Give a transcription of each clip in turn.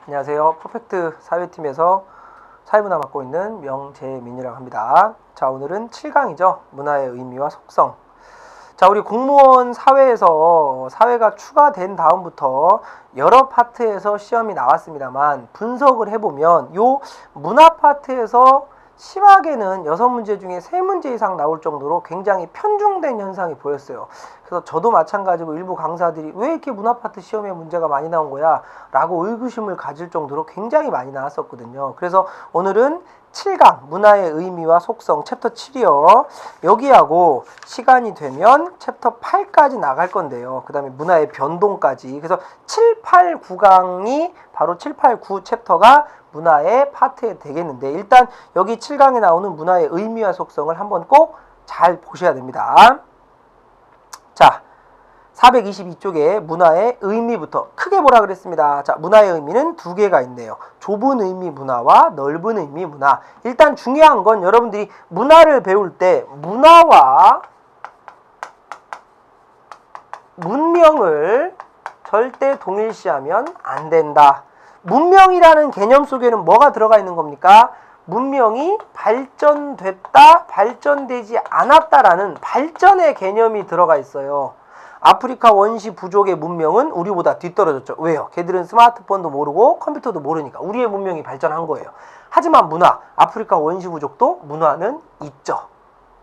안녕하세요. 퍼펙트 사회팀에서 사회문화 맡고 있는 명재민이라고 합니다. 자, 오늘은 7강이죠. 문화의 의미와 속성. 자, 우리 공무원 사회에서 사회가 추가된 다음부터 여러 파트에서 시험이 나왔습니다만 분석을 해보면 요 문화 파트에서 심하게는 6문제 중에 3문제 이상 나올 정도로 굉장히 편중된 현상이 보였어요. 그래서 저도 마찬가지고 일부 강사들이 왜 이렇게 문화 파트 시험에 문제가 많이 나온 거야? 라고 의구심을 가질 정도로 굉장히 많이 나왔었거든요. 그래서 오늘은 7강 문화의 의미와 속성 챕터 7이요. 여기하고 시간이 되면 챕터 8까지 나갈 건데요. 그 다음에 문화의 변동까지. 그래서 7, 8, 9강이 바로 7, 8, 9 챕터가 문화의 파트에 되겠는데 일단 여기 7강에 나오는 문화의 의미와 속성을 한번 꼭 잘 보셔야 됩니다. 자, 422쪽에 문화의 의미부터 크게 보라 그랬습니다. 자, 문화의 의미는 두 개가 있네요. 좁은 의미 문화와 넓은 의미 문화. 일단 중요한 건 여러분들이 문화를 배울 때 문화와 문명을 절대 동일시하면 안 된다. 문명이라는 개념 속에는 뭐가 들어가 있는 겁니까? 문명이 발전됐다, 발전되지 않았다라는 발전의 개념이 들어가 있어요. 아프리카 원시 부족의 문명은 우리보다 뒤떨어졌죠. 왜요? 걔들은 스마트폰도 모르고 컴퓨터도 모르니까 우리의 문명이 발전한 거예요. 하지만 문화, 아프리카 원시 부족도 문화는 있죠.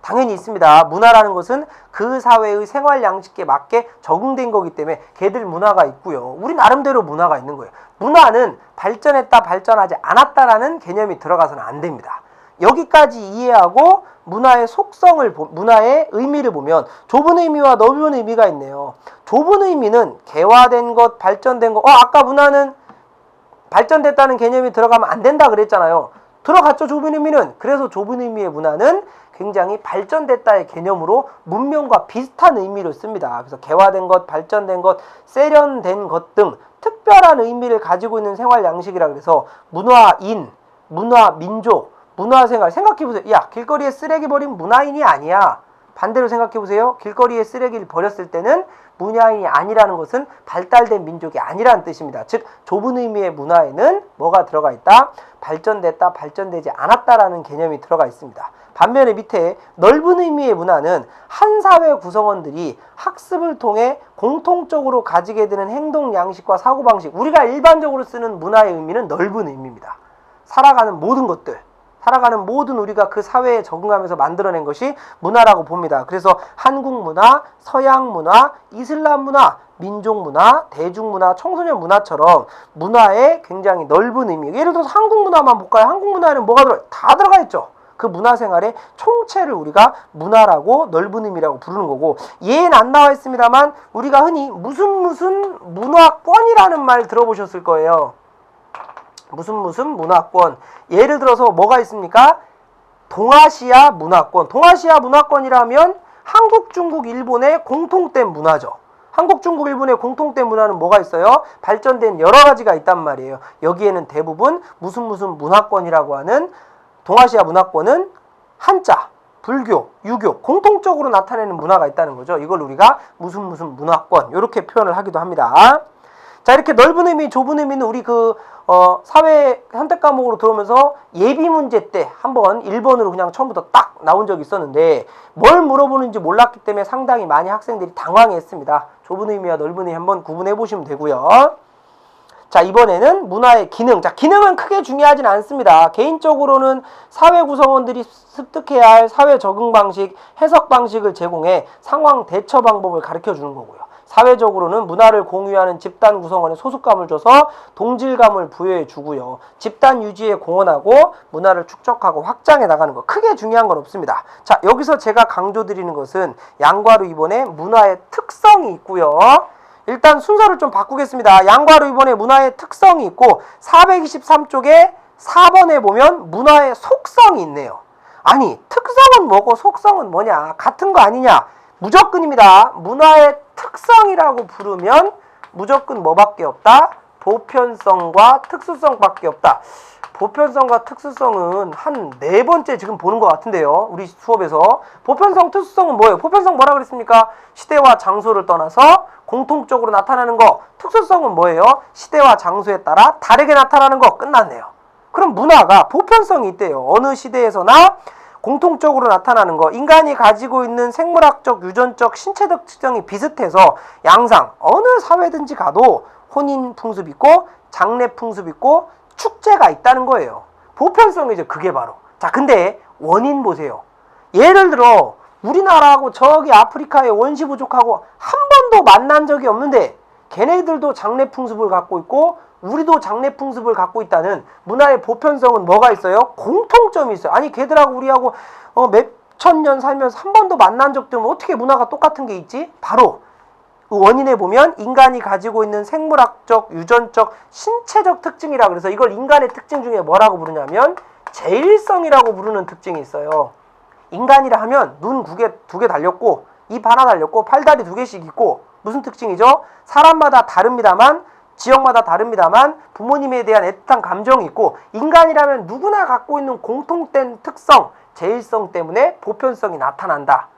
당연히 있습니다. 문화라는 것은 그 사회의 생활 양식에 맞게 적응된 거기 때문에 걔들 문화가 있고요. 우리 나름대로 문화가 있는 거예요. 문화는 발전했다, 발전하지 않았다라는 개념이 들어가서는 안 됩니다. 여기까지 이해하고 문화의 속성을, 문화의 의미를 보면 좁은 의미와 넓은 의미가 있네요. 좁은 의미는 개화된 것, 발전된 것. 아까 문화는 발전됐다는 개념이 들어가면 안 된다 그랬잖아요. 들어갔죠, 좁은 의미는. 그래서 좁은 의미의 문화는 굉장히 발전됐다의 개념으로 문명과 비슷한 의미를 씁니다. 그래서 개화된 것, 발전된 것, 세련된 것 등 특별한 의미를 가지고 있는 생활 양식이라 그래서 문화인, 문화민족, 문화생활. 생각해보세요. 야, 길거리에 쓰레기 버린 문화인이 아니야. 반대로 생각해보세요. 길거리에 쓰레기를 버렸을 때는 문화인이 아니라는 것은 발달된 민족이 아니라는 뜻입니다. 즉 좁은 의미의 문화에는 뭐가 들어가 있다? 발전됐다, 발전되지 않았다라는 개념이 들어가 있습니다. 반면에 밑에 넓은 의미의 문화는 한 사회 구성원들이 학습을 통해 공통적으로 가지게 되는 행동 양식과 사고방식, 우리가 일반적으로 쓰는 문화의 의미는 넓은 의미입니다. 살아가는 모든 것들, 살아가는 모든 우리가 그 사회에 적응하면서 만들어낸 것이 문화라고 봅니다. 그래서 한국 문화, 서양 문화, 이슬람 문화, 민족 문화, 대중문화, 청소년 문화처럼 문화의 굉장히 넓은 의미. 예를 들어서 한국 문화만 볼까요? 한국 문화에는 뭐가 들어가요? 다 들어가 있죠. 그 문화생활의 총체를 우리가 문화라고 넓은 의미라고 부르는 거고, 얘는 안 나와 있습니다만 우리가 흔히 무슨 문화권이라는 말 들어보셨을 거예요. 무슨 문화권. 예를 들어서 뭐가 있습니까? 동아시아 문화권. 동아시아 문화권이라면 한국, 중국, 일본의 공통된 문화죠. 한국, 중국, 일본의 공통된 문화는 뭐가 있어요? 발전된 여러 가지가 있단 말이에요. 여기에는 대부분 무슨 문화권이라고 하는 동아시아 문화권은 한자, 불교, 유교 공통적으로 나타내는 문화가 있다는 거죠. 이걸 우리가 무슨 문화권 이렇게 표현을 하기도 합니다. 자, 이렇게 넓은 의미, 좁은 의미는 우리 사회 선택 과목으로 들어오면서 예비 문제 때 한번 1번으로 그냥 처음부터 딱 나온 적이 있었는데 뭘 물어보는지 몰랐기 때문에 상당히 많이 학생들이 당황했습니다. 좁은 의미와 넓은 의미 한번 구분해 보시면 되고요. 자, 이번에는 문화의 기능. 자, 기능은 크게 중요하진 않습니다. 개인적으로는 사회 구성원들이 습득해야 할 사회 적응 방식, 해석 방식을 제공해 상황 대처 방법을 가르쳐 주는 거고요. 사회적으로는 문화를 공유하는 집단 구성원에 소속감을 줘서 동질감을 부여해 주고요. 집단 유지에 공헌하고 문화를 축적하고 확장해 나가는 거. 크게 중요한 건 없습니다. 자, 여기서 제가 강조드리는 것은 양과로 이번에 문화의 특성이 있고요. 일단 순서를 좀 바꾸겠습니다. 양과로 이번에 문화의 특성이 있고 423쪽에 4번에 보면 문화의 속성이 있네요. 아니, 특성은 뭐고 속성은 뭐냐? 같은 거 아니냐? 무조건입니다. 문화의 특성이라고 부르면 무조건 뭐밖에 없다? 보편성과 특수성밖에 없다. 보편성과 특수성은 한 4번째 지금 보는 것 같은데요. 우리 수업에서. 보편성, 특수성은 뭐예요? 보편성 뭐라 그랬습니까? 시대와 장소를 떠나서 공통적으로 나타나는 거. 특수성은 뭐예요? 시대와 장소에 따라 다르게 나타나는 거. 끝났네요. 그럼 문화가 보편성이 있대요. 어느 시대에서나 공통적으로 나타나는 거. 인간이 가지고 있는 생물학적, 유전적, 신체적 특성이 비슷해서 양상 어느 사회든지 가도 혼인 풍습 있고 장례 풍습 있고 축제가 있다는 거예요. 보편성이죠. 그게 바로. 자, 근데 원인 보세요. 예를 들어 우리나라하고 저기 아프리카의 원시 부족하고 한 번도 만난 적이 없는데 걔네들도 장례 풍습을 갖고 있고 우리도 장례 풍습을 갖고 있다는 문화의 보편성은 뭐가 있어요? 공통점이 있어요. 아니 걔들하고 우리하고 몇천 년 살면서 한 번도 만난 적도 없는데 어떻게 문화가 똑같은 게 있지? 바로 그 원인에 보면 인간이 가지고 있는 생물학적, 유전적, 신체적 특징이라 그래서 이걸 인간의 특징 중에 뭐라고 부르냐면 제일성이라고 부르는 특징이 있어요. 인간이라 하면 눈 두 개 달렸고 입 하나 달렸고 팔다리 2개씩 있고 무슨 특징이죠? 사람마다 다릅니다만 지역마다 다릅니다만 부모님에 대한 애틋한 감정이 있고 인간이라면 누구나 갖고 있는 공통된 특성, 제일성 때문에 보편성이 나타난다.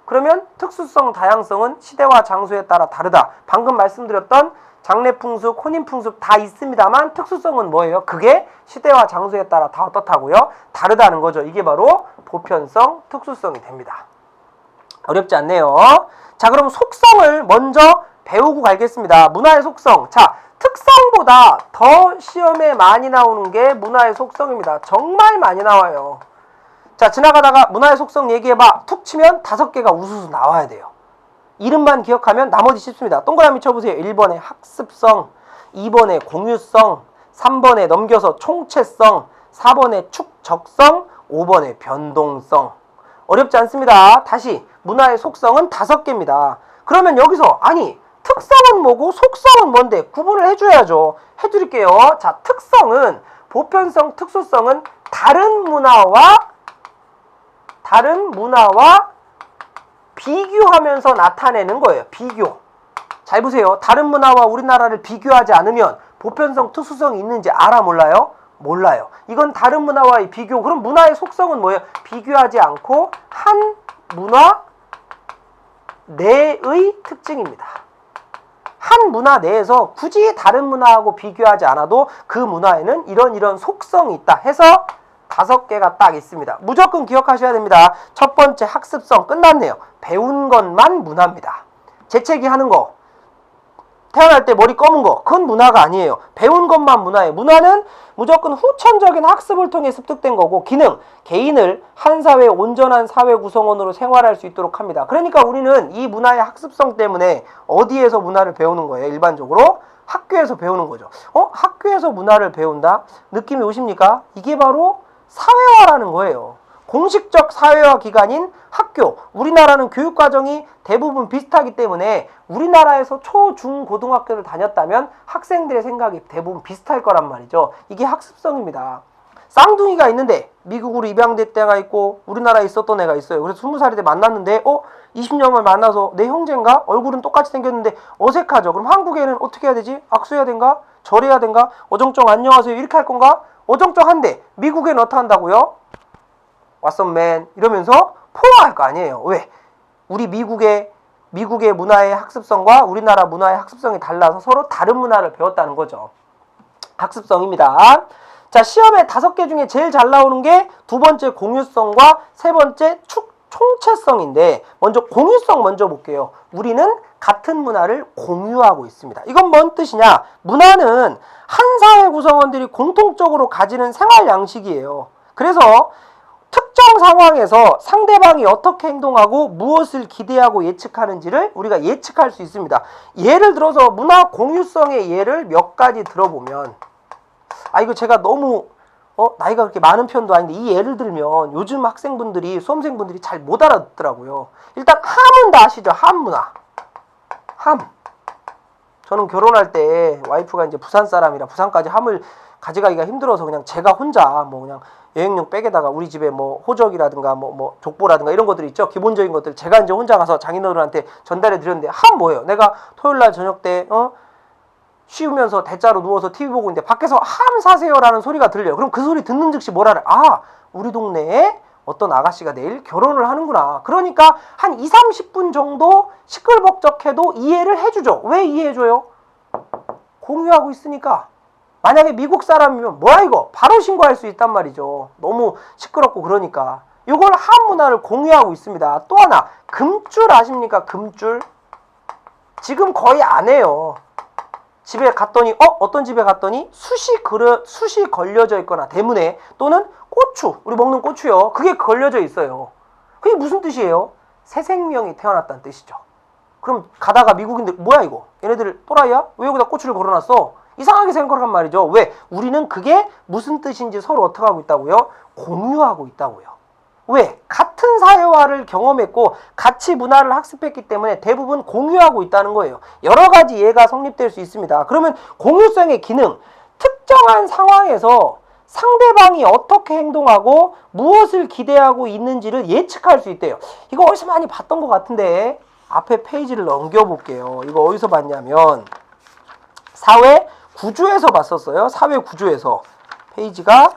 그러면 특수성, 다양성은 시대와 장소에 따라 다르다. 방금 말씀드렸던 장례 풍습, 혼인 풍습 다 있습니다만 특수성은 뭐예요? 그게 시대와 장소에 따라 다 어떻다고요? 다르다는 거죠. 이게 바로 보편성, 특수성이 됩니다. 어렵지 않네요. 자, 그럼 속성을 먼저 배우고 가겠습니다. 문화의 속성. 자, 특성보다 더 시험에 많이 나오는 게 문화의 속성입니다. 정말 많이 나와요. 자, 지나가다가 문화의 속성 얘기해봐. 툭 치면 5개가 우수수 나와야 돼요. 이름만 기억하면 나머지 쉽습니다. 동그라미 쳐보세요. 1번에 학습성, 2번에 공유성, 3번에 넘겨서 총체성, 4번에 축적성, 5번에 변동성. 어렵지 않습니다. 다시 문화의 속성은 5개입니다. 그러면 여기서 아니 특성은 뭐고 속성은 뭔데 구분을 해줘야죠. 해드릴게요. 자, 특성은 보편성, 특수성은 다른 문화와 비교하면서 나타내는 거예요. 비교. 잘 보세요. 다른 문화와 우리나라를 비교하지 않으면 보편성, 특수성이 있는지 알아 몰라요? 몰라요. 이건 다른 문화와의 비교. 그럼 문화의 속성은 뭐예요? 비교하지 않고 한 문화 내의 특징입니다. 한 문화 내에서 굳이 다른 문화하고 비교하지 않아도 그 문화에는 이런 속성이 있다 해서 5개가 딱 있습니다. 무조건 기억하셔야 됩니다. 첫 번째 학습성 끝났네요. 배운 것만 문화입니다. 재채기 하는 거, 태어날 때 머리 검은 거, 그건 문화가 아니에요. 배운 것만 문화예요. 문화는 무조건 후천적인 학습을 통해 습득된 거고 기능, 개인을 한 사회의 온전한 사회 구성원으로 생활할 수 있도록 합니다. 그러니까 우리는 이 문화의 학습성 때문에 어디에서 문화를 배우는 거예요? 일반적으로 학교에서 배우는 거죠. 학교에서 문화를 배운다? 느낌이 오십니까? 이게 바로 사회화라는 거예요. 공식적 사회화 기관인 학교. 우리나라는 교육과정이 대부분 비슷하기 때문에 우리나라에서 초, 중, 고등학교를 다녔다면 학생들의 생각이 대부분 비슷할 거란 말이죠. 이게 학습성입니다. 쌍둥이가 있는데 미국으로 입양됐 때가 있고 우리나라에 있었던 애가 있어요. 그래서 20살이 때 만났는데 20년을 만나서 내 형제인가? 얼굴은 똑같이 생겼는데 어색하죠. 그럼 한국에는 어떻게 해야 되지? 악수해야 된가? 절해야 된가? 어정쩡 안녕하세요 이렇게 할 건가? 어정쩡한데 미국에는 어떻게 한다고요? What's up, man? 이러면서 포화할 거 아니에요. 왜? 우리 미국의 문화의 학습성과 우리나라 문화의 학습성이 달라서 서로 다른 문화를 배웠다는 거죠. 학습성입니다. 자, 시험에 5개 중에 제일 잘 나오는 게 두 번째 공유성과 세 번째 총체성인데 먼저 공유성 먼저 볼게요. 우리는 같은 문화를 공유하고 있습니다. 이건 뭔 뜻이냐? 문화는 한 사회 구성원들이 공통적으로 가지는 생활 양식이에요. 그래서 특정 상황에서 상대방이 어떻게 행동하고 무엇을 기대하고 예측하는지를 우리가 예측할 수 있습니다. 예를 들어서 문화 공유성의 예를 몇 가지 들어보면 이거 제가 너무 나이가 그렇게 많은 편도 아닌데 이 예를 들면 요즘 학생분들이 수험생분들이 잘 못 알아듣더라고요. 일단 함은 다 아시죠? 함 문화. 함. 저는 결혼할 때 와이프가 이제 부산 사람이라 부산까지 함을 가져가기가 힘들어서 그냥 제가 혼자 그냥 여행용 백에다가 우리 집에 호적이라든가 족보라든가 이런 것들 있죠. 기본적인 것들 제가 이제 혼자 가서 장인어른한테 전달해 드렸는데 함 뭐예요? 내가 토요일날 저녁 때 쉬우면서 대자로 누워서 TV 보고 있는데 밖에서 함 사세요라는 소리가 들려요. 그럼 그 소리 듣는 즉시 뭐라 그래? 우리 동네에 어떤 아가씨가 내일 결혼을 하는구나. 그러니까 한 2, 30분 정도 시끌벅적해도 이해를 해주죠. 왜 이해해줘요? 공유하고 있으니까. 만약에 미국 사람이면 뭐야 이거? 바로 신고할 수 있단 말이죠. 너무 시끄럽고 그러니까. 이걸 한국 문화를 공유하고 있습니다. 또 하나, 금줄 아십니까? 금줄. 지금 거의 안 해요. 집에 갔더니 어떤 집에 갔더니 숯이 걸려져 있거나 대문에, 또는 고추, 우리 먹는 고추요. 그게 걸려져 있어요. 그게 무슨 뜻이에요? 새 생명이 태어났다는 뜻이죠. 그럼 가다가 미국인들 뭐야 이거? 얘네들 또라이야? 왜 여기다 고추를 걸어놨어? 이상하게 생각한 말이죠. 왜? 우리는 그게 무슨 뜻인지 서로 어떻게 하고 있다고요? 공유하고 있다고요. 왜? 같은 사회화를 경험했고 같이 문화를 학습했기 때문에 대부분 공유하고 있다는 거예요. 여러 가지 예가 성립될 수 있습니다. 그러면 공유성의 기능, 특정한 상황에서 상대방이 어떻게 행동하고 무엇을 기대하고 있는지를 예측할 수 있대요. 이거 어디서 많이 봤던 것 같은데 앞에 페이지를 넘겨볼게요. 이거 어디서 봤냐면 사회 구조에서 봤었어요. 사회 구조에서. 페이지가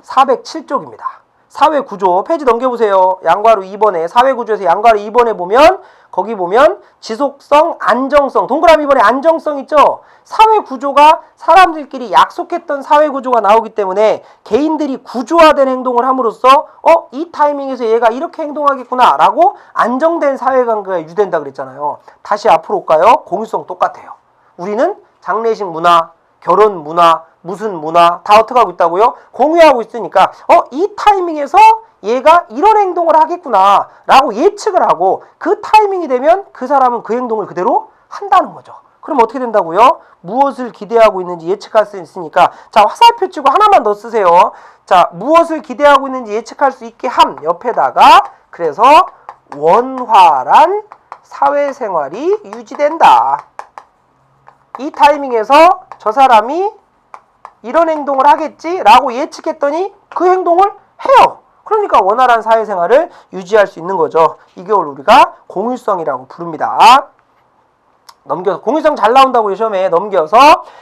407쪽입니다. 사회 구조 페이지 넘겨보세요. 양괄호 2번에 사회 구조에서 양괄호 2번에 보면 거기 보면 지속성, 안정성, 동그라미 2번에 안정성 있죠? 사회 구조가 사람들끼리 약속했던 사회 구조가 나오기 때문에 개인들이 구조화된 행동을 함으로써 이 타이밍에서 얘가 이렇게 행동하겠구나 라고 안정된 사회관계가 유지된다 그랬잖아요. 다시 앞으로 올까요? 공유성 똑같아요. 우리는 장례식 문화, 결혼 문화, 무슨 문화 다 어떻게 하고 있다고요? 공유하고 있으니까 이 타이밍에서 얘가 이런 행동을 하겠구나 라고 예측을 하고 그 타이밍이 되면 그 사람은 그 행동을 그대로 한다는 거죠. 그럼 어떻게 된다고요? 무엇을 기대하고 있는지 예측할 수 있으니까 자, 화살표 치고 하나만 더 쓰세요. 자, 무엇을 기대하고 있는지 예측할 수 있게 함 옆에다가 그래서 원활한 사회생활이 유지된다. 이 타이밍에서 저 사람이 이런 행동을 하겠지 라고 예측했더니 그 행동을 해요. 그러니까 원활한 사회생활을 유지할 수 있는 거죠. 이걸 우리가 공유성이라고 부릅니다. 넘겨서 공유성 잘 나온다고요. 시험에 넘겨서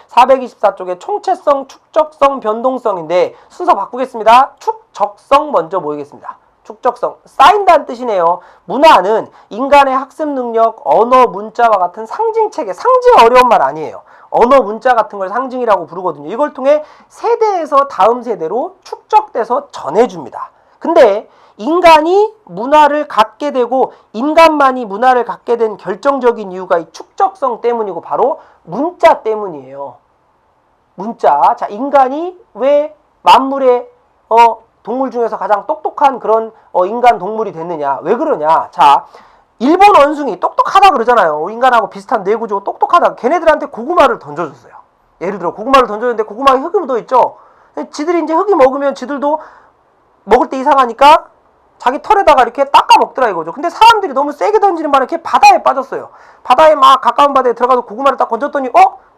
424쪽에 총체성, 축적성, 변동성인데 순서 바꾸겠습니다. 축적성 먼저 보이겠습니다. 축적성, 쌓인다는 뜻이네요. 문화는 인간의 학습 능력, 언어, 문자와 같은 상징체계, 상징 어려운 말 아니에요. 언어, 문자 같은 걸 상징이라고 부르거든요. 이걸 통해 세대에서 다음 세대로 축적돼서 전해줍니다. 근데 인간이 문화를 갖게 되고 인간만이 문화를 갖게 된 결정적인 이유가 이 축적성 때문이고 바로 문자 때문이에요. 문자. 자, 인간이 왜 만물의 동물 중에서 가장 똑똑한 그런 인간 동물이 됐느냐? 왜 그러냐? 자, 일본 원숭이 똑똑하다 그러잖아요. 인간하고 비슷한 뇌구조 똑똑하다. 걔네들한테 고구마를 던져줬어요. 예를 들어 고구마를 던져줬는데 고구마에 흙이 묻어있죠. 지들이 이제 흙이 먹으면 지들도 먹을 때 이상하니까 자기 털에다가 이렇게 닦아 먹더라 이거죠. 근데 사람들이 너무 세게 던지는 바람에 이렇게 바다에 빠졌어요. 바다에 막 가까운 바다에 들어가서 고구마를 딱 던졌더니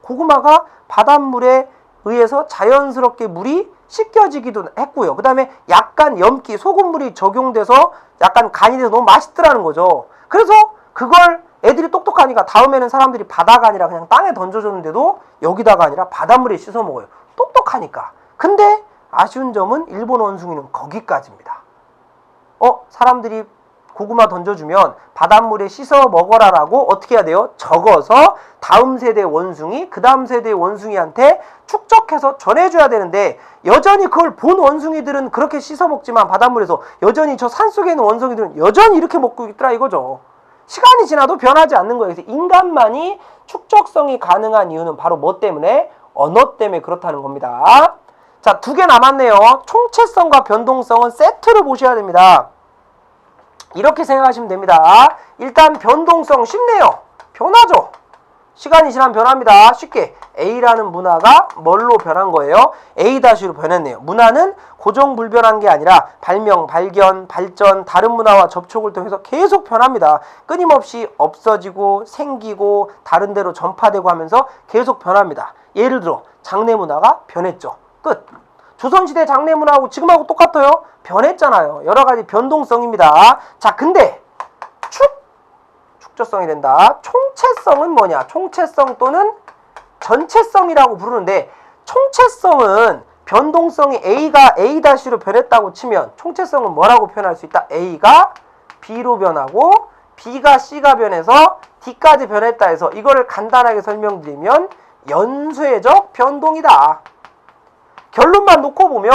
고구마가 바닷물에 의해서 자연스럽게 물이 씻겨지기도 했고요. 그 다음에 약간 염기, 소금물이 적용돼서 약간 간이 돼서 너무 맛있더라는 거죠. 그래서 그걸 애들이 똑똑하니까 다음에는 사람들이 바다가 아니라 그냥 땅에 던져줬는데도 여기다가 아니라 바닷물에 씻어 먹어요. 똑똑하니까. 근데 아쉬운 점은 일본 원숭이는 거기까지입니다. 사람들이 고구마 던져주면 바닷물에 씻어 먹어라라고 어떻게 해야 돼요? 적어서 다음 세대 원숭이, 그 다음 세대 원숭이한테 축적해서 전해줘야 되는데 여전히 그걸 본 원숭이들은 그렇게 씻어 먹지만 바닷물에서 여전히 저 산속에 있는 원숭이들은 여전히 이렇게 먹고 있더라 이거죠. 시간이 지나도 변하지 않는 거예요. 그래서 인간만이 축적성이 가능한 이유는 바로 뭐 때문에? 언어 때문에 그렇다는 겁니다. 자, 2개 남았네요. 총체성과 변동성은 세트로 보셔야 됩니다. 이렇게 생각하시면 됩니다. 일단 변동성 쉽네요. 변하죠. 시간이 지나면 변합니다. 쉽게 A라는 문화가 뭘로 변한 거예요? A-로 변했네요. 문화는 고정불변한 게 아니라 발명, 발견, 발전, 다른 문화와 접촉을 통해서 계속 변합니다. 끊임없이 없어지고 생기고 다른 데로 전파되고 하면서 계속 변합니다. 예를 들어 장례 문화가 변했죠. 끝. 조선시대 장례 문화하고 지금하고 똑같아요? 변했잖아요. 여러 가지 변동성입니다. 자, 근데 축적성이 된다. 총체성은 뭐냐? 총체성 또는 전체성이라고 부르는데 총체성은 변동성이 A가 A-로 변했다고 치면 총체성은 뭐라고 표현할 수 있다? A가 B로 변하고 B가 C가 변해서 D까지 변했다 해서 이거를 간단하게 설명드리면 연쇄적 변동이다. 결론만 놓고 보면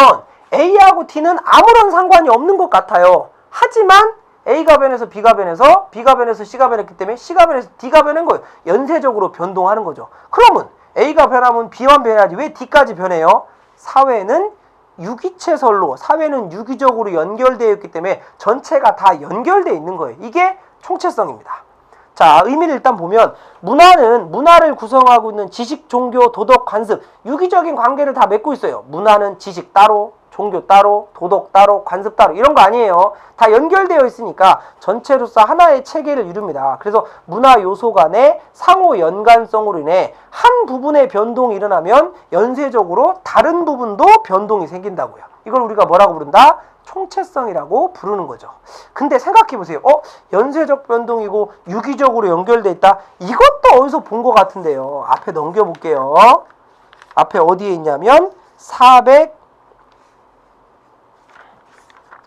A하고 D는 아무런 상관이 없는 것 같아요. 하지만 A가 변해서 B가 변해서 B가 변해서 C가 변했기 때문에 C가 변해서 D가 변한 거예요. 연쇄적으로 변동하는 거죠. 그러면 A가 변하면 B만 변해야지 왜 D까지 변해요? 사회는 유기체설로, 사회는 유기적으로 연결되어 있기 때문에 전체가 다 연결되어 있는 거예요. 이게 총체성입니다. 자, 의미를 일단 보면 문화는 문화를 구성하고 있는 지식, 종교, 도덕, 관습, 유기적인 관계를 다 맺고 있어요. 문화는 지식 따로, 종교 따로, 도덕 따로, 관습 따로 이런 거 아니에요. 다 연결되어 있으니까 전체로서 하나의 체계를 이룹니다. 그래서 문화 요소 간의 상호 연관성으로 인해 한 부분의 변동이 일어나면 연쇄적으로 다른 부분도 변동이 생긴다고요. 이걸 우리가 뭐라고 부른다? 총체성이라고 부르는 거죠. 근데 생각해 보세요. 연쇄적 변동이고 유기적으로 연결돼 있다. 이것도 어디서 본 것 같은데요. 앞에 넘겨볼게요. 앞에 어디에 있냐면 400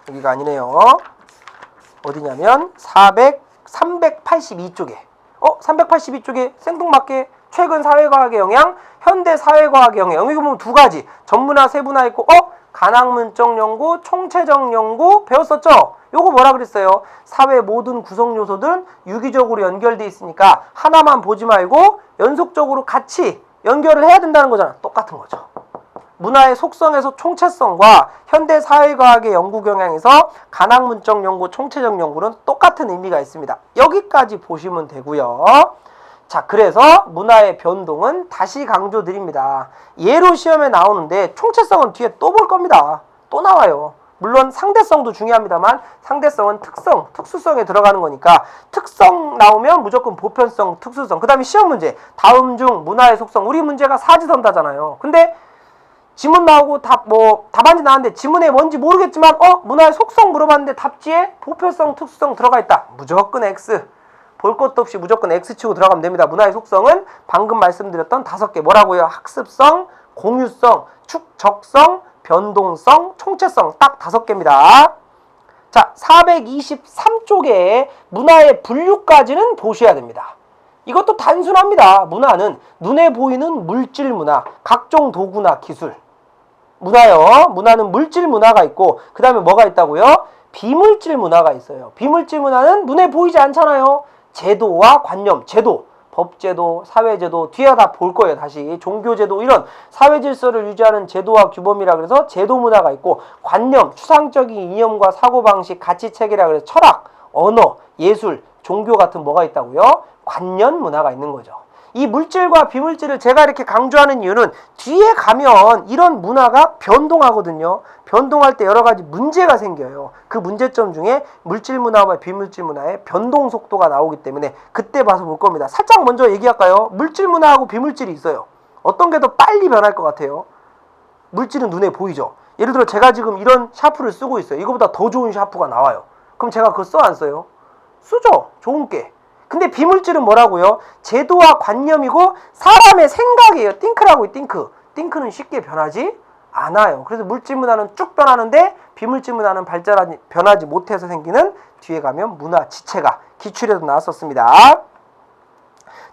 여기가 아니네요. 어디냐면 382쪽에 382쪽에 생뚱맞게 최근 사회과학의 영향, 현대 사회과학의 영향. 여기 보면 두 가지 전문화, 세분화 있고 간학문적 연구, 총체적 연구 배웠었죠? 요거 뭐라 그랬어요? 사회 모든 구성 요소들은 유기적으로 연결돼 있으니까 하나만 보지 말고 연속적으로 같이 연결을 해야 된다는 거잖아. 똑같은 거죠. 문화의 속성에서 총체성과 현대 사회과학의 연구 경향에서 간학문적 연구, 총체적 연구는 똑같은 의미가 있습니다. 여기까지 보시면 되고요. 자, 그래서 문화의 변동은 다시 강조드립니다. 예로 시험에 나오는데 총체성은 뒤에 또 볼 겁니다. 또 나와요. 물론 상대성도 중요합니다만 상대성은 특성, 특수성에 들어가는 거니까 특성 나오면 무조건 보편성, 특수성. 그 다음에 시험 문제. 다음 중 문화의 속성. 우리 문제가 사지선다잖아요. 근데 지문 나오고 답안지 나왔는데 지문에 뭔지 모르겠지만 문화의 속성 물어봤는데 답지에 보편성, 특수성 들어가 있다. 무조건 X. 볼 것도 없이 무조건 X 치고 들어가면 됩니다. 문화의 속성은 방금 말씀드렸던 5개 뭐라고요? 학습성, 공유성, 축적성, 변동성, 총체성 딱 5개입니다. 자, 423쪽에 문화의 분류까지는 보셔야 됩니다. 이것도 단순합니다. 문화는 눈에 보이는 물질 문화, 각종 도구나 기술. 문화요. 문화는 물질 문화가 있고 그 다음에 뭐가 있다고요? 비물질 문화가 있어요. 비물질 문화는 눈에 보이지 않잖아요. 제도와 관념, 제도, 법제도, 사회제도 뒤에 다 볼 거예요. 다시 종교제도 이런 사회질서를 유지하는 제도와 규범이라 그래서 제도 문화가 있고 관념, 추상적인 이념과 사고방식, 가치체계라 그래서 철학, 언어, 예술, 종교 같은 뭐가 있다고요? 관념 문화가 있는 거죠. 이 물질과 비물질을 제가 이렇게 강조하는 이유는 뒤에 가면 이런 문화가 변동하거든요. 변동할 때 여러 가지 문제가 생겨요. 그 문제점 중에 물질 문화와 비물질 문화의 변동 속도가 나오기 때문에 그때 봐서 볼 겁니다. 살짝 먼저 얘기할까요? 물질 문화하고 비물질이 있어요. 어떤 게 더 빨리 변할 것 같아요? 물질은 눈에 보이죠. 예를 들어 제가 지금 이런 샤프를 쓰고 있어요. 이거보다 더 좋은 샤프가 나와요. 그럼 제가 그거 써 안 써요? 쓰죠. 좋은 게. 근데 비물질은 뭐라고요? 제도와 관념이고 사람의 생각이에요. 띵크라고 띵크. 띵크는 쉽게 변하지 않아요. 그래서 물질 문화는 쭉 변하는데 비물질 문화는 변하지 못해서 생기는 뒤에 가면 문화 지체가 기출에도 나왔었습니다.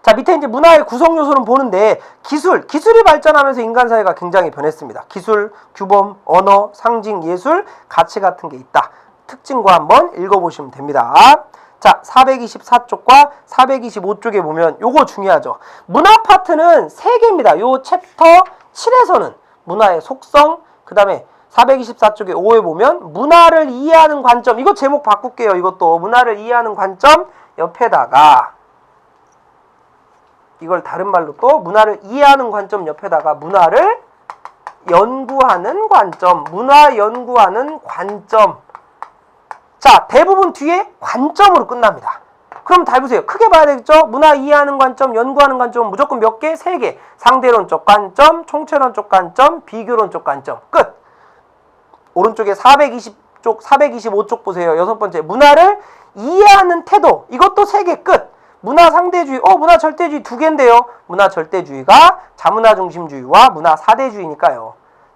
자, 밑에 이제 문화의 구성 요소는 보는데 기술이 발전하면서 인간 사회가 굉장히 변했습니다. 기술, 규범, 언어, 상징, 예술, 가치 같은 게 있다. 특징과 한번 읽어보시면 됩니다. 자, 424쪽과 425쪽에 보면 요거 중요하죠. 문화 파트는 3개입니다. 요 챕터 7에서는 문화의 속성, 그 다음에 424쪽에 5에 보면 문화를 이해하는 관점. 이거 제목 바꿀게요. 이것도 문화를 이해하는 관점 옆에다가 이걸 다른 말로 또 문화를 이해하는 관점 옆에다가 문화를 연구하는 관점, 문화 연구하는 관점. 자, 대부분 뒤에 관점으로 끝납니다. 그럼 다 해보세요. 크게 봐야 되겠죠? 문화 이해하는 관점, 연구하는 관점은 무조건 몇 개? 3개. 상대론적 관점, 총체론적 관점, 비교론적 관점. 끝! 오른쪽에 420쪽, 425쪽 보세요. 6번째. 문화를 이해하는 태도. 이것도 3개 끝! 문화 상대주의, 문화 절대주의 2개인데요. 문화 절대주의가 자문화 중심주의와 문화 사대주의니까요.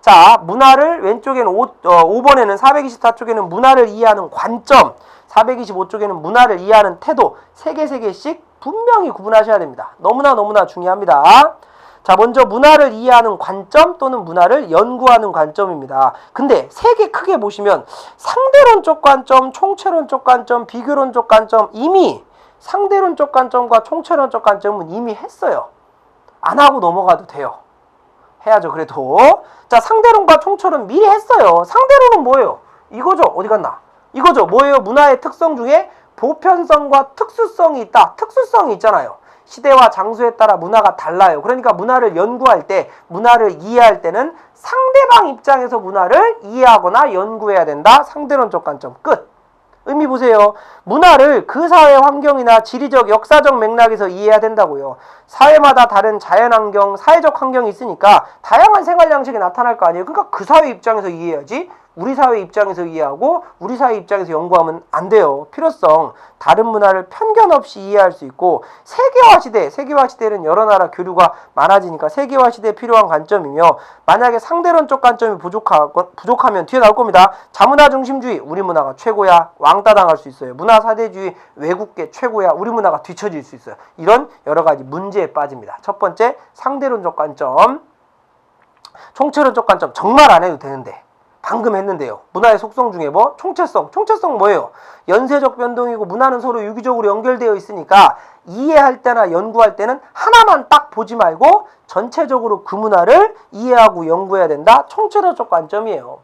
자, 문화를 왼쪽에는 5번에는 424쪽에는 문화를 이해하는 관점, 425쪽에는 문화를 이해하는 태도, 3개씩 분명히 구분하셔야 됩니다. 너무나 중요합니다. 자, 먼저 문화를 이해하는 관점 또는 문화를 연구하는 관점입니다. 근데 3개 크게 보시면 상대론적 관점, 총체론적 관점, 비교론적 관점, 이미 상대론적 관점과 총체론적 관점은 이미 했어요. 안 하고 넘어가도 돼요. 해야죠, 그래도. 자, 상대론과 총체론 미리 했어요. 상대론은 뭐예요? 이거죠. 어디 갔나? 이거죠. 뭐예요? 문화의 특성 중에 보편성과 특수성이 있다. 특수성이 있잖아요. 시대와 장소에 따라 문화가 달라요. 그러니까 문화를 연구할 때, 문화를 이해할 때는 상대방 입장에서 문화를 이해하거나 연구해야 된다. 상대론적 관점. 끝. 의미 보세요. 문화를 그 사회 환경이나 지리적, 역사적 맥락에서 이해해야 된다고요. 사회마다 다른 자연환경, 사회적 환경이 있으니까 다양한 생활 양식이 나타날 거 아니에요. 그러니까 그 사회 입장에서 이해해야지. 우리 사회 입장에서 이해하고 우리 사회 입장에서 연구하면 안 돼요. 필요성. 다른 문화를 편견 없이 이해할 수 있고 세계화 시대는 여러 나라 교류가 많아지니까 세계화 시대에 필요한 관점이며 만약에 상대론적 관점이 부족하면 뒤에 나올 겁니다. 자문화 중심주의 우리 문화가 최고야. 왕따 당할 수 있어요. 문화 사대주의 외국계 최고야. 우리 문화가 뒤처질 수 있어요. 이런 여러 가지 문제에 빠집니다. 첫 번째 상대론적 관점. 총체론적 관점 정말 안 해도 되는데 방금 했는데요. 문화의 속성 중에 뭐? 총체성. 총체성 뭐예요? 연쇄적 변동이고 문화는 서로 유기적으로 연결되어 있으니까 이해할 때나 연구할 때는 하나만 딱 보지 말고 전체적으로 그 문화를 이해하고 연구해야 된다. 총체론적 관점이에요.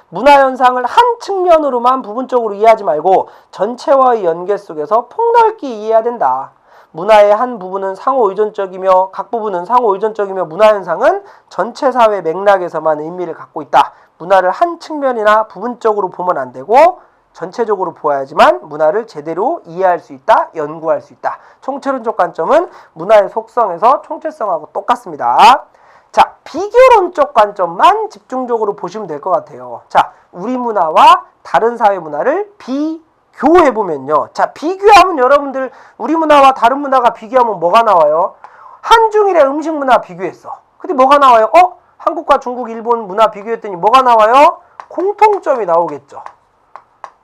문화 현상을 한 측면으로만 부분적으로 이해하지 말고 전체와의 연계 속에서 폭넓게 이해해야 된다. 문화의 한 부분은 상호 의존적이며 각 부분은 상호 의존적이며 문화 현상은 전체 사회 맥락에서만 의미를 갖고 있다. 문화를 한 측면이나 부분적으로 보면 안 되고 전체적으로 보아야지만 문화를 제대로 이해할 수 있다, 연구할 수 있다. 총체론적 관점은 문화의 속성에서 총체성하고 똑같습니다. 자, 비교론적 관점만 집중적으로 보시면 될 것 같아요. 자, 우리 문화와 다른 사회 문화를 비교해보면요. 자, 비교하면 여러분들 우리 문화와 다른 문화가 비교하면 뭐가 나와요? 한중일의 음식 문화 비교했어. 근데 뭐가 나와요? 한국과 중국, 일본 문화 비교했더니 뭐가 나와요? 공통점이 나오겠죠.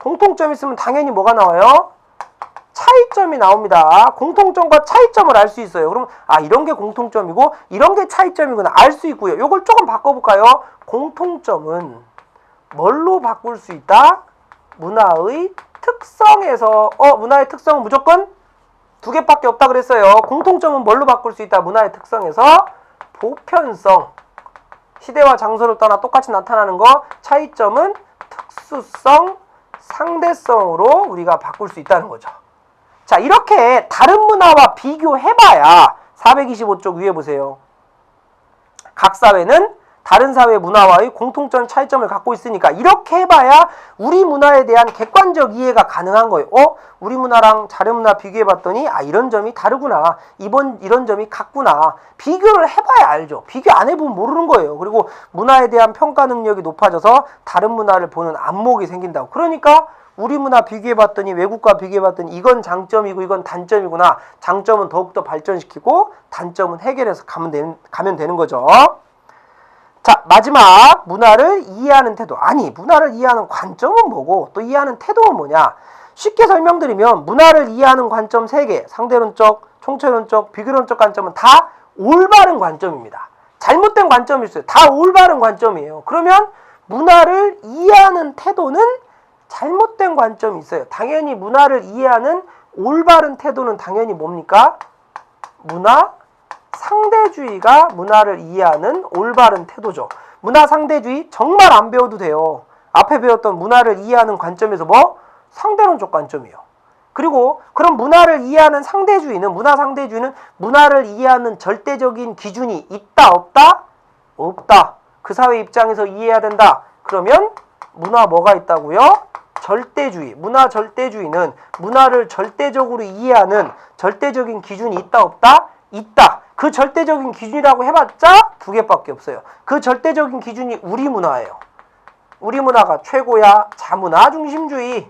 공통점 있으면 당연히 뭐가 나와요? 차이점이 나옵니다. 공통점과 차이점을 알 수 있어요. 그럼 이런 게 공통점이고 이런 게 차이점이구나 알 수 있고요. 이걸 조금 바꿔볼까요? 공통점은 뭘로 바꿀 수 있다? 문화의 특성에서 문화의 특성은 무조건 2개밖에 없다 그랬어요. 공통점은 뭘로 바꿀 수 있다? 문화의 특성에서 보편성. 시대와 장소를 떠나 똑같이 나타나는 거. 차이점은 특수성, 상대성으로 우리가 바꿀 수 있다는 거죠. 자, 이렇게 다른 문화와 비교해봐야 425쪽 위에 보세요. 각 사회는 다른 사회 문화와의 공통점 차이점을 갖고 있으니까 이렇게 해봐야 우리 문화에 대한 객관적 이해가 가능한 거예요. 우리 문화랑 다른 문화 비교해봤더니 이런 점이 다르구나. 이런 점이 같구나. 비교를 해봐야 알죠. 비교 안 해보면 모르는 거예요. 그리고 문화에 대한 평가 능력이 높아져서 다른 문화를 보는 안목이 생긴다고. 그러니까 우리 문화 비교해봤더니 외국과 비교해봤더니 이건 장점이고 이건 단점이구나. 장점은 더욱더 발전시키고 단점은 해결해서 가면 되는 거죠. 자, 마지막 문화를 이해하는 태도. 문화를 이해하는 관점은 뭐고 또 이해하는 태도는 뭐냐. 쉽게 설명드리면 문화를 이해하는 관점 3개, 상대론적, 총체론적, 비교론적 관점은 다 올바른 관점입니다. 잘못된 관점이 있어요. 다 올바른 관점이에요. 그러면 문화를 이해하는 태도는 잘못된 관점이 있어요. 당연히 문화를 이해하는 올바른 태도는 당연히 뭡니까? 문화 상대주의가 문화를 이해하는 올바른 태도죠. 문화 상대주의 정말 안 배워도 돼요. 앞에 배웠던 문화를 이해하는 관점에서 상대론적 관점이에요. 그리고 그럼 문화를 이해하는 문화 상대주의는 문화를 이해하는 절대적인 기준이 있다 없다? 없다. 그 사회 입장에서 이해해야 된다. 그러면 문화 뭐가 있다고요? 절대주의. 문화 절대주의는 문화를 절대적으로 이해하는 절대적인 기준이 있다 없다? 있다. 그 절대적인 기준이라고 해봤자 2개밖에 없어요. 그 절대적인 기준이 우리 문화예요. 우리 문화가 최고야. 자문화 중심주의.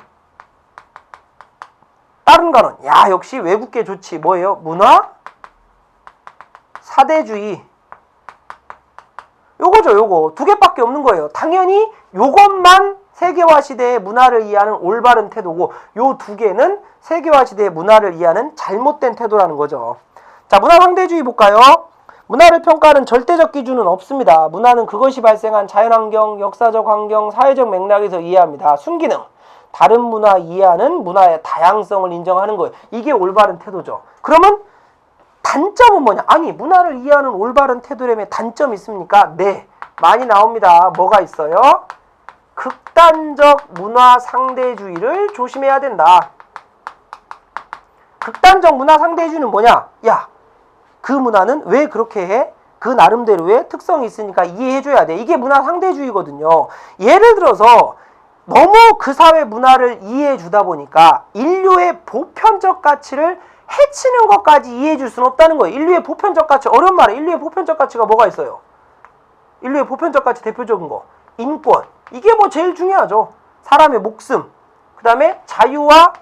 다른 거는 역시 외국계 좋지. 뭐예요? 문화 사대주의. 요거죠. 요거죠, 요거. 두 개밖에 없는 거예요. 당연히 요것만 세계화 시대의 문화를 이해하는 올바른 태도고, 요 두 개는 세계화 시대의 문화를 이해하는 잘못된 태도라는 거죠. 자, 문화 상대주의 볼까요? 문화를 평가하는 절대적 기준은 없습니다. 문화는 그것이 발생한 자연환경, 역사적 환경, 사회적 맥락에서 이해합니다. 순기능, 다른 문화 이해하는 문화의 다양성을 인정하는 거예요. 이게 올바른 태도죠. 그러면 단점은 뭐냐? 아니, 문화를 이해하는 올바른 태도라면 단점이 있습니까? 네, 많이 나옵니다. 뭐가 있어요? 극단적 문화 상대주의를 조심해야 된다. 극단적 문화 상대주의는 뭐냐? 야, 그 문화는 왜 그렇게 해? 그 나름대로의 특성이 있으니까 이해해줘야 돼. 이게 문화 상대주의거든요. 예를 들어서 너무 그 사회 문화를 이해해주다 보니까 인류의 보편적 가치를 해치는 것까지 이해해줄 수는 없다는 거예요. 인류의 보편적 가치, 어려운 말에 인류의 보편적 가치가 뭐가 있어요? 인류의 보편적 가치 대표적인 거, 인권. 이게 뭐 제일 중요하죠. 사람의 목숨, 그 다음에 자유와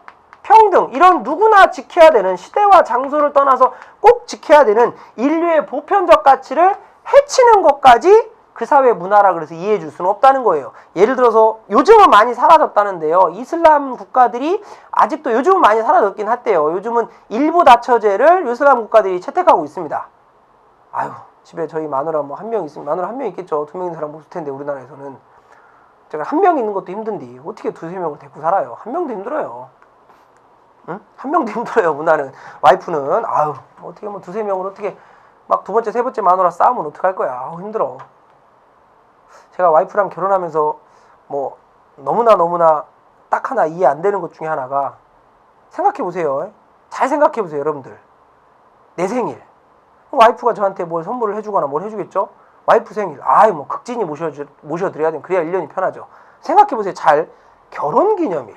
평등, 이런 누구나 지켜야 되는, 시대와 장소를 떠나서 꼭 지켜야 되는 인류의 보편적 가치를 해치는 것까지 그 사회 문화라 그래서 이해해 줄 수는 없다는 거예요. 예를 들어서 요즘은 많이 사라졌다는데요. 이슬람 국가들이 아직도 요즘은 많이 사라졌긴 한데요. 요즘은 일부 다처제를 이슬람 국가들이 채택하고 있습니다. 아유, 집에 저희 마누라 뭐 한 명 있으면, 마누라 한 명 있겠죠. 두 명 있는 사람 없을 텐데 우리나라에서는. 제가 한 명 있는 것도 힘든데 어떻게 두세 명을 데리고 살아요? 한 명도 힘들어요. 응? 한 명도 힘들어요. 문화는. 와이프는 아유, 어떻게 뭐 두세 명을 어떻게 막 두 번째 세 번째 마누라 싸우면 어떡할 거야. 아우, 힘들어. 제가 와이프랑 결혼하면서 뭐 너무나 딱 하나 이해 안 되는 것 중에 하나가, 생각해 보세요. 잘 생각해 보세요, 여러분들. 내 생일, 와이프가 저한테 뭘 선물을 해주거나 뭘 해주겠죠? 와이프 생일, 아이 뭐 극진히 모셔드려야 돼. 그래야 1년이 편하죠. 생각해 보세요. 잘. 결혼기념일,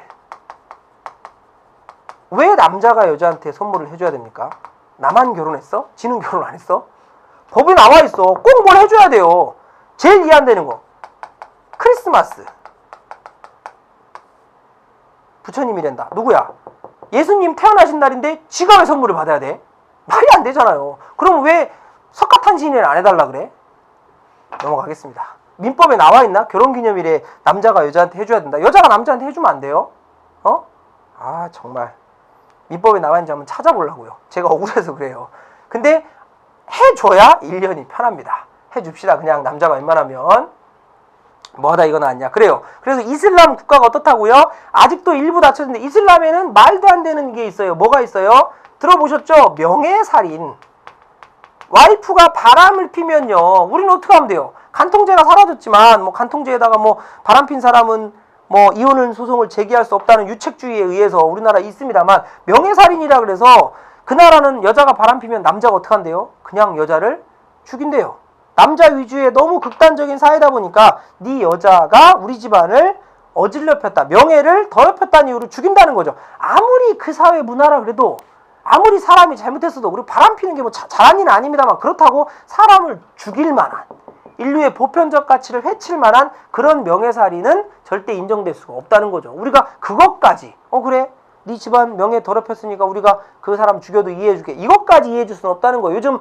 왜 남자가 여자한테 선물을 해줘야 됩니까? 나만 결혼했어? 지는 결혼 안 했어? 법에 나와 있어. 꼭 뭘 해줘야 돼요. 제일 이해 안 되는 거, 크리스마스. 부처님이란다. 누구야? 예수님 태어나신 날인데 지가 왜 선물을 받아야 돼? 말이 안 되잖아요. 그럼 왜 석가탄신일을 안 해달라 그래? 넘어가겠습니다. 민법에 나와 있나? 결혼기념일에 남자가 여자한테 해줘야 된다. 여자가 남자한테 해주면 안 돼요? 아, 정말. 민법에 나와 있는지 한번 찾아보려고요. 제가 억울해서 그래요. 근데 해줘야 1년이 편합니다. 해줍시다. 그냥 남자가 웬만하면. 뭐하다 이거 나왔냐. 그래요. 그래서 이슬람 국가가 어떻다고요? 아직도 일부 다쳤는데 이슬람에는 말도 안 되는 게 있어요. 뭐가 있어요? 들어보셨죠? 명예살인. 와이프가 바람을 피면요, 우리는 어떻게 하면 돼요? 간통죄가 사라졌지만 뭐 간통죄에다가 뭐 바람핀 사람은 뭐 이혼 소송을 제기할 수 없다는 유책주의에 의해서 우리나라에 있습니다만, 명예살인이라 그래서 그 나라는 여자가 바람피면 남자가 어떻게 한대요? 그냥 여자를 죽인대요. 남자 위주의 너무 극단적인 사회다 보니까 네 여자가 우리 집안을 어질러 폈다, 명예를 더럽혔다는 이유로 죽인다는 거죠. 아무리 그 사회 문화라 그래도, 아무리 사람이 잘못했어도, 그리고 바람피는 게 뭐 잘한 일은 아닙니다만, 그렇다고 사람을 죽일 만한, 인류의 보편적 가치를 해칠 만한 그런 명예살인은 절대 인정될 수가 없다는 거죠. 우리가 그것까지, 그래, 네 집안 명예 더럽혔으니까 우리가 그 사람 죽여도 이해해줄게, 이것까지 이해해줄 수는 없다는 거예요. 요즘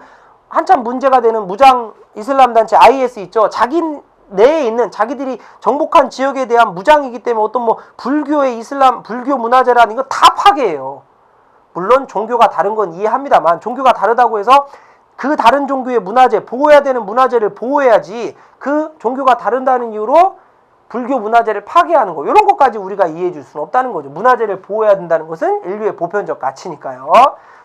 한참 문제가 되는 무장 이슬람 단체 IS 있죠. 자기 내에 있는, 자기들이 정복한 지역에 대한 무장이기 때문에 어떤 뭐 불교의 이슬람, 불교 문화재라는 거 다 파괴해요. 물론 종교가 다른 건 이해합니다만, 종교가 다르다고 해서 그 다른 종교의 문화재, 보호해야 되는 문화재를 보호해야지, 그 종교가 다른다는 이유로 불교 문화재를 파괴하는 거, 이런 것까지 우리가 이해해 줄 수는 없다는 거죠. 문화재를 보호해야 된다는 것은 인류의 보편적 가치니까요.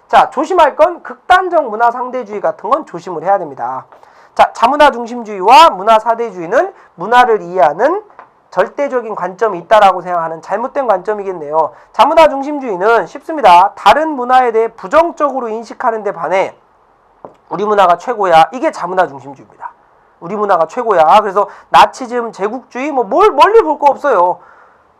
자, 조심할 건 극단적 문화 상대주의 같은 건 조심을 해야 됩니다. 자, 자문화 중심주의와 문화 사대주의는 문화를 이해하는 절대적인 관점이 있다라고 생각하는 잘못된 관점이겠네요. 자문화 중심주의는 쉽습니다. 다른 문화에 대해 부정적으로 인식하는 데 반해 우리 문화가 최고야, 이게 자문화 중심주의입니다. 우리 문화가 최고야. 그래서 나치즘, 제국주의, 뭐 멀리 볼 거 없어요.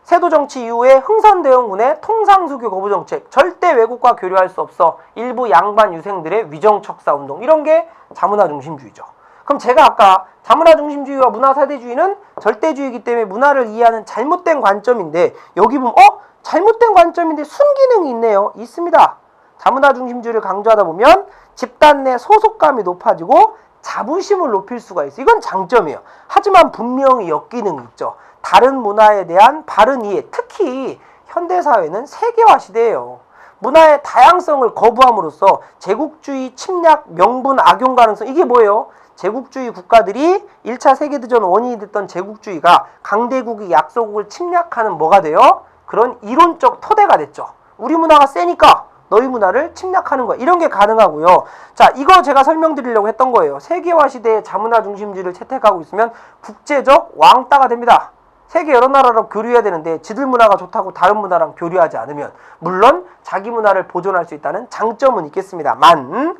세도정치 이후에 흥선대원군의 통상수교 거부정책, 절대 외국과 교류할 수 없어, 일부 양반 유생들의 위정척사운동, 이런 게 자문화 중심주의죠. 그럼 제가 아까 자문화 중심주의와 문화 사대주의는 절대주의이기 때문에 문화를 이해하는 잘못된 관점인데, 여기 보면 잘못된 관점인데 순기능이 있네요. 있습니다. 자문화 중심주의를 강조하다 보면 집단 내 소속감이 높아지고 자부심을 높일 수가 있어요. 이건 장점이에요. 하지만 분명히 역기능이 있죠. 다른 문화에 대한 바른 이해, 특히 현대사회는 세계화 시대예요. 문화의 다양성을 거부함으로써 제국주의 침략 명분 악용 가능성, 이게 뭐예요? 제국주의 국가들이 1차 세계대전 원인이 됐던 제국주의가 강대국이 약소국을 침략하는 뭐가 돼요? 그런 이론적 토대가 됐죠. 우리 문화가 세니까 너희 문화를 침략하는 거야. 이런 게 가능하고요. 자, 이거 제가 설명드리려고 했던 거예요. 세계화 시대의 자문화 중심주의를 채택하고 있으면 국제적 왕따가 됩니다. 세계 여러 나라랑 교류해야 되는데 지들 문화가 좋다고 다른 문화랑 교류하지 않으면, 물론 자기 문화를 보존할 수 있다는 장점은 있겠습니다만,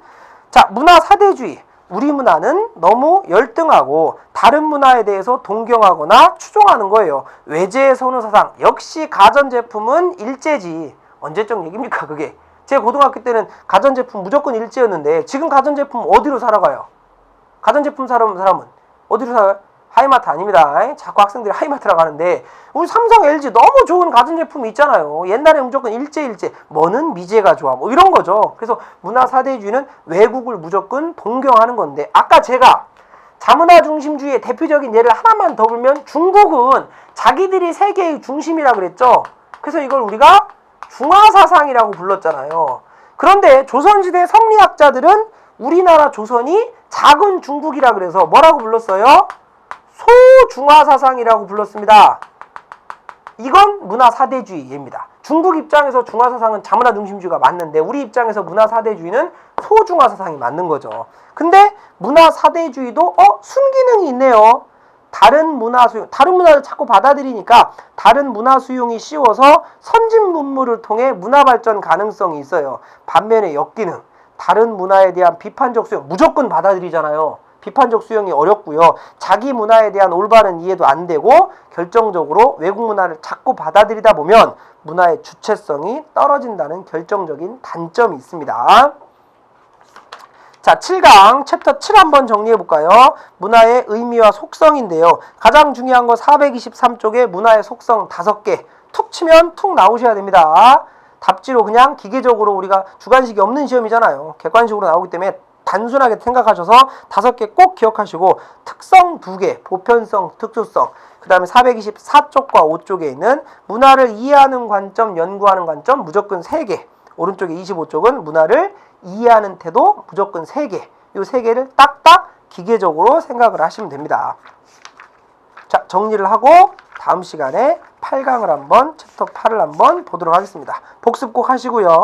자, 문화 사대주의. 우리 문화는 너무 열등하고 다른 문화에 대해서 동경하거나 추종하는 거예요. 외제의 선호사상. 역시 가전제품은 일제지. 언제적 얘기입니까 그게? 제 고등학교 때는 가전제품 무조건 일제였는데 지금 가전제품 어디로 사러 가요? 가전제품 사러 온 사람은 어디로 사요? 하이마트 아닙니다. 자꾸 학생들이 하이마트라고 하는데 우리 삼성, LG 너무 좋은 가전제품이 있잖아요. 옛날에 무조건 일제 뭐는 미제가 좋아 뭐 이런 거죠. 그래서 문화 사대주의는 외국을 무조건 동경하는 건데, 아까 제가 자문화 중심주의의 대표적인 예를 하나만 더 들면 중국은 자기들이 세계의 중심이라 그랬죠. 그래서 이걸 우리가 중화사상이라고 불렀잖아요. 그런데 조선시대 성리학자들은 우리나라 조선이 작은 중국이라 그래서 뭐라고 불렀어요? 소중화사상이라고 불렀습니다. 이건 문화사대주의입니다. 중국 입장에서 중화사상은 자문화 중심주의가 맞는데 우리 입장에서 문화사대주의는 소중화사상이 맞는 거죠. 근데 문화사대주의도 순기능이 있네요. 다른 문화 수용, 다른 문화를 자꾸 받아들이니까 다른 문화 수용이 쉬워서 선진 문물을 통해 문화 발전 가능성이 있어요. 반면에 역기능, 다른 문화에 대한 비판적 수용, 무조건 받아들이잖아요. 비판적 수용이 어렵고요. 자기 문화에 대한 올바른 이해도 안 되고 결정적으로 외국 문화를 자꾸 받아들이다 보면 문화의 주체성이 떨어진다는 결정적인 단점이 있습니다. 자, 7강 챕터 7 한번 정리해볼까요? 문화의 의미와 속성인데요. 가장 중요한 거 423쪽에 문화의 속성 5개 툭 치면 툭 나오셔야 됩니다. 답지로 그냥 기계적으로 우리가 주관식이 없는 시험이잖아요. 객관식으로 나오기 때문에 단순하게 생각하셔서 5개 꼭 기억하시고, 특성 2개, 보편성, 특수성, 그 다음에 424쪽과 5쪽에 있는 문화를 이해하는 관점, 연구하는 관점 무조건 3개, 오른쪽에 25쪽은 문화를 이해하는 태도 무조건 3개, 이 3개를 딱딱 기계적으로 생각을 하시면 됩니다. 자, 정리를 하고 다음 시간에 8강을 한번, 챕터 8을 한번 보도록 하겠습니다. 복습 꼭 하시고요.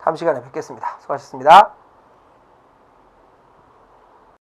다음 시간에 뵙겠습니다. 수고하셨습니다.